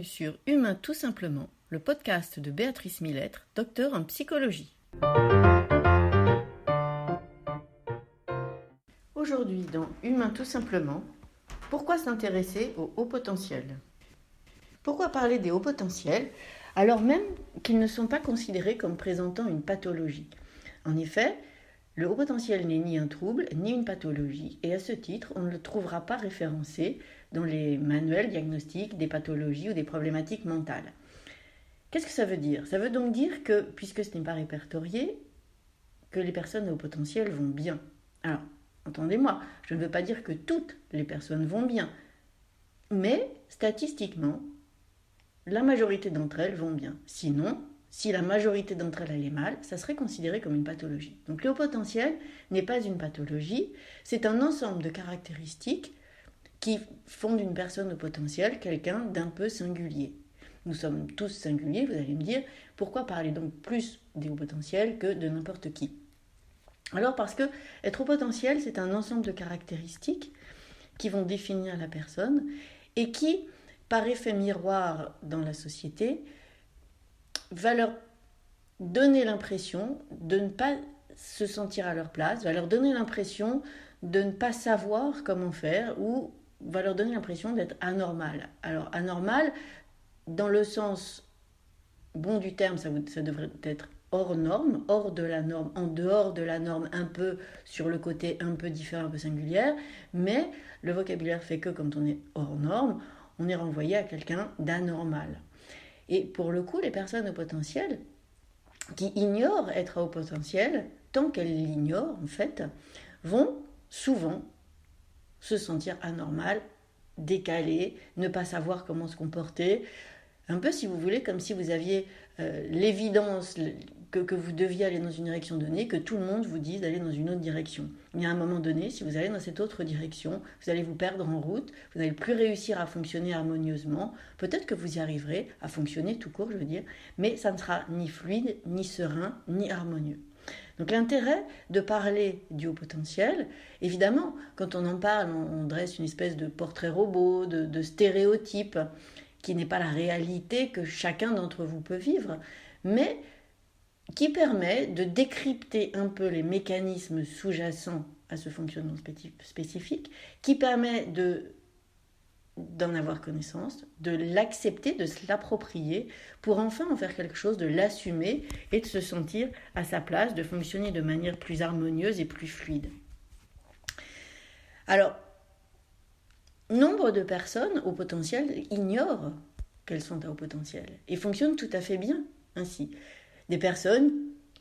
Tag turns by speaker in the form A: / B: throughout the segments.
A: bienvenue sur Humain tout simplement, le podcast de Béatrice Millettre, docteure en psychologie. Aujourd'hui dans Humain tout simplement, pourquoi s'intéresser aux hauts potentiels ? Pourquoi parler des hauts potentiels alors même qu'ils ne sont pas considérés comme présentant une pathologie ? En effet, le haut potentiel n'est ni un trouble, ni une pathologie, et à ce titre, on ne le trouvera pas référencé dans les manuels diagnostiques des pathologies ou des problématiques mentales. Qu'est-ce que ça veut dire ? Ça veut donc dire que, puisque ce n'est pas répertorié, que les personnes à haut potentiel vont bien. Alors, entendez-moi, je ne veux pas dire que toutes les personnes vont bien, mais statistiquement, la majorité d'entre elles vont bien. Sinon, si la majorité d'entre elles allait mal, ça serait considéré comme une pathologie. Donc le haut potentiel n'est pas une pathologie, c'est un ensemble de caractéristiques qui font d'une personne au potentiel quelqu'un d'un peu singulier. Nous sommes tous singuliers, vous allez me dire, pourquoi parler donc plus des hauts potentiels que de n'importe qui ? Alors parce que être au potentiel, c'est un ensemble de caractéristiques qui vont définir la personne et qui, par effet miroir dans la société, va leur donner l'impression de ne pas se sentir à leur place, va leur donner l'impression de ne pas savoir comment faire ou va leur donner l'impression d'être anormal. Alors anormal, dans le sens bon du terme, ça devrait être hors norme, hors de la norme, en dehors de la norme, un peu sur le côté un peu différent, un peu singulière, mais le vocabulaire fait que quand on est hors norme, on est renvoyé à quelqu'un d'anormal. Et pour le coup, les personnes au potentiel qui ignorent être à haut potentiel, tant qu'elles l'ignorent en fait, vont souvent se sentir anormales, décalées, ne pas savoir comment se comporter. Un peu, si vous voulez, comme si vous aviez l'évidence que vous deviez aller dans une direction donnée, que tout le monde vous dise d'aller dans une autre direction. Mais à un moment donné, si vous allez dans cette autre direction, vous allez vous perdre en route, vous n'allez plus réussir à fonctionner harmonieusement. Peut-être que vous y arriverez à fonctionner tout court, je veux dire, mais ça ne sera ni fluide, ni serein, ni harmonieux. Donc l'intérêt de parler du haut potentiel, évidemment, quand on en parle, on dresse une espèce de portrait robot, de stéréotype, qui n'est pas la réalité que chacun d'entre vous peut vivre, mais qui permet de décrypter un peu les mécanismes sous-jacents à ce fonctionnement spécifique, qui permet d'en avoir connaissance, de l'accepter, de se l'approprier, pour enfin en faire quelque chose, de l'assumer et de se sentir à sa place, de fonctionner de manière plus harmonieuse et plus fluide. Alors, nombre de personnes au potentiel ignorent qu'elles sont à haut potentiel et fonctionnent tout à fait bien ainsi. Des personnes,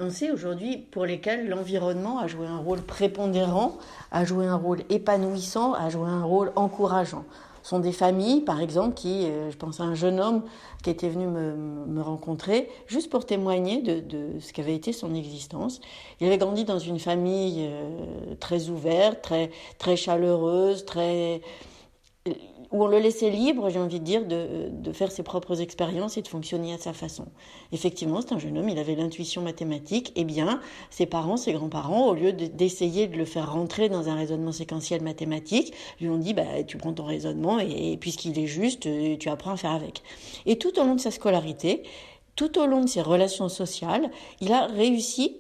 A: on sait aujourd'hui, pour lesquelles l'environnement a joué un rôle prépondérant, a joué un rôle épanouissant, a joué un rôle encourageant. Ce sont des familles, par exemple, qui, je pense à un jeune homme qui était venu me rencontrer, juste pour témoigner de ce qu'avait été son existence. Il avait grandi dans une famille très ouverte, très chaleureuse, où on le laissait libre, j'ai envie de dire, de faire ses propres expériences et de fonctionner à sa façon. Effectivement, c'est un jeune homme, il avait l'intuition mathématique. Eh bien, ses parents, ses grands-parents, au lieu d'essayer de le faire rentrer dans un raisonnement séquentiel mathématique, lui ont dit, tu prends ton raisonnement et puisqu'il est juste, tu apprends à faire avec. Et tout au long de sa scolarité, tout au long de ses relations sociales, il a réussi,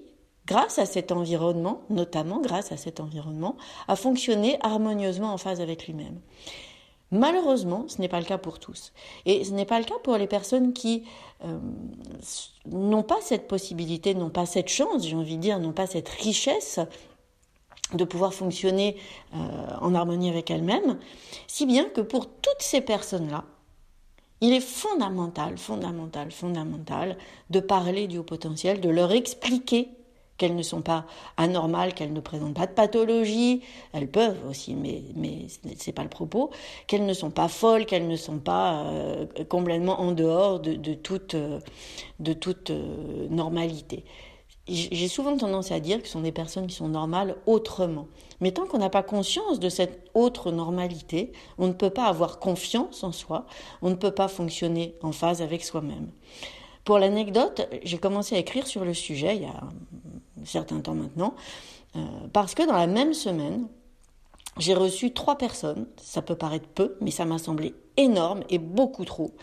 A: grâce à cet environnement, notamment grâce à cet environnement, à fonctionner harmonieusement en phase avec lui-même. Malheureusement, ce n'est pas le cas pour tous. Et ce n'est pas le cas pour les personnes qui n'ont pas cette possibilité, n'ont pas cette chance, j'ai envie de dire, n'ont pas cette richesse de pouvoir fonctionner en harmonie avec elles-mêmes, si bien que pour toutes ces personnes-là, il est fondamental de parler du haut potentiel, de leur expliquer qu'elles ne sont pas anormales, qu'elles ne présentent pas de pathologie, elles peuvent aussi, mais ce n'est pas le propos, qu'elles ne sont pas folles, qu'elles ne sont pas complètement en dehors de toute normalité. J'ai souvent tendance à dire que ce sont des personnes qui sont normales autrement. Mais tant qu'on n'a pas conscience de cette autre normalité, on ne peut pas avoir confiance en soi, on ne peut pas fonctionner en phase avec soi-même. Pour l'anecdote, j'ai commencé à écrire sur le sujet il y a un certain temps maintenant, parce que dans la même semaine, j'ai reçu 3 personnes, ça peut paraître peu, mais ça m'a semblé énorme et beaucoup trop,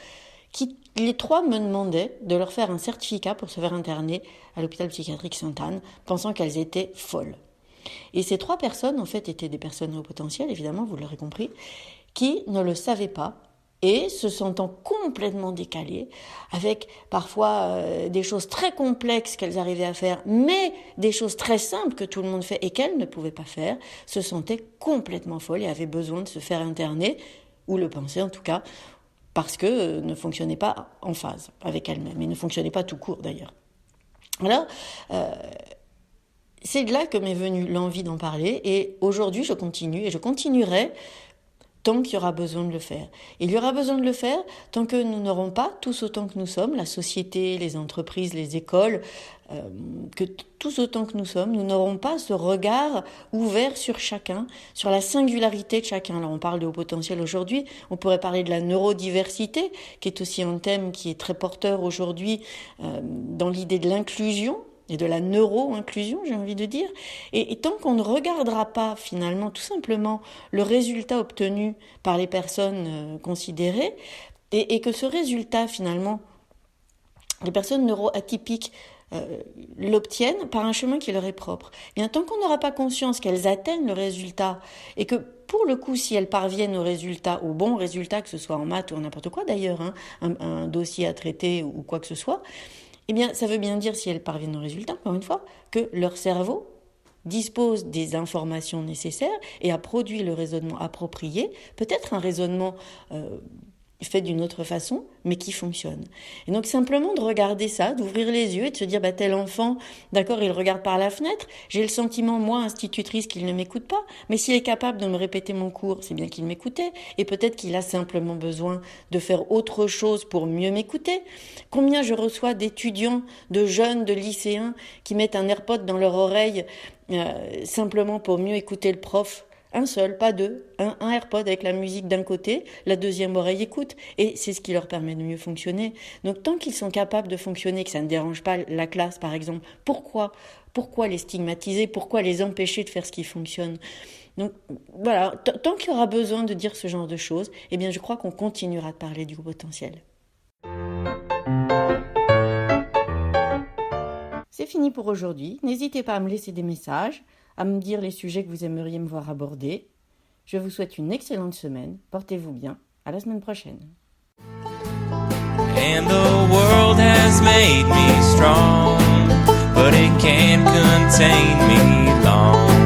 A: qui les 3 me demandaient de leur faire un certificat pour se faire interner à l'hôpital psychiatrique Sainte-Anne, pensant qu'elles étaient folles. Et ces 3 personnes, en fait, étaient des personnes à haut potentiel, évidemment, vous l'aurez compris, qui ne le savaient pas et se sentant complètement décalées, avec parfois des choses très complexes qu'elles arrivaient à faire, mais des choses très simples que tout le monde fait et qu'elles ne pouvaient pas faire, se sentaient complètement folles et avaient besoin de se faire interner, ou le pensaient en tout cas, parce que ne fonctionnaient pas en phase avec elles-mêmes, et ne fonctionnaient pas tout court d'ailleurs. Alors, c'est de là que m'est venue l'envie d'en parler, et aujourd'hui je continue, et je continuerai tant qu'il y aura besoin de le faire. Il y aura besoin de le faire tant que nous n'aurons pas, tous autant que nous sommes, la société, les entreprises, les écoles, que tous autant que nous sommes, nous n'aurons pas ce regard ouvert sur chacun, sur la singularité de chacun. Alors on parle de haut potentiel aujourd'hui, on pourrait parler de la neurodiversité, qui est aussi un thème qui est très porteur aujourd'hui dans l'idée de l'inclusion, et de la neuro-inclusion, j'ai envie de dire. Et tant qu'on ne regardera pas, finalement, tout simplement, le résultat obtenu par les personnes considérées, et que ce résultat, finalement, les personnes neuroatypiques l'obtiennent par un chemin qui leur est propre. Et bien, tant qu'on n'aura pas conscience qu'elles atteignent le résultat, et que, pour le coup, si elles parviennent au résultat, au bon résultat, que ce soit en maths ou en n'importe quoi d'ailleurs, un dossier à traiter ou quoi que ce soit, eh bien, ça veut bien dire, si elles parviennent au résultat, encore une fois, que leur cerveau dispose des informations nécessaires et a produit le raisonnement approprié, peut-être un raisonnement fait d'une autre façon, mais qui fonctionne. Et donc simplement de regarder ça, d'ouvrir les yeux et de se dire, tel enfant, d'accord, il regarde par la fenêtre, j'ai le sentiment, moi, institutrice, qu'il ne m'écoute pas, mais s'il est capable de me répéter mon cours, c'est bien qu'il m'écoutait, et peut-être qu'il a simplement besoin de faire autre chose pour mieux m'écouter. Combien je reçois d'étudiants, de jeunes, de lycéens, qui mettent un AirPod dans leur oreille, simplement pour mieux écouter le prof. Un seul, pas 2, un AirPod avec la musique d'un côté, la deuxième oreille écoute, et c'est ce qui leur permet de mieux fonctionner. Donc tant qu'ils sont capables de fonctionner, que ça ne dérange pas la classe par exemple, pourquoi les stigmatiser, pourquoi les empêcher de faire ce qui fonctionne? Donc voilà, tant qu'il y aura besoin de dire ce genre de choses, eh bien je crois qu'on continuera de parler du haut potentiel. C'est fini pour aujourd'hui, n'hésitez pas à me laisser des messages, à me dire les sujets que vous aimeriez me voir aborder. Je vous souhaite une excellente semaine. Portez-vous bien. À la semaine prochaine.
B: And the world has made me strong, but it can't contain me long.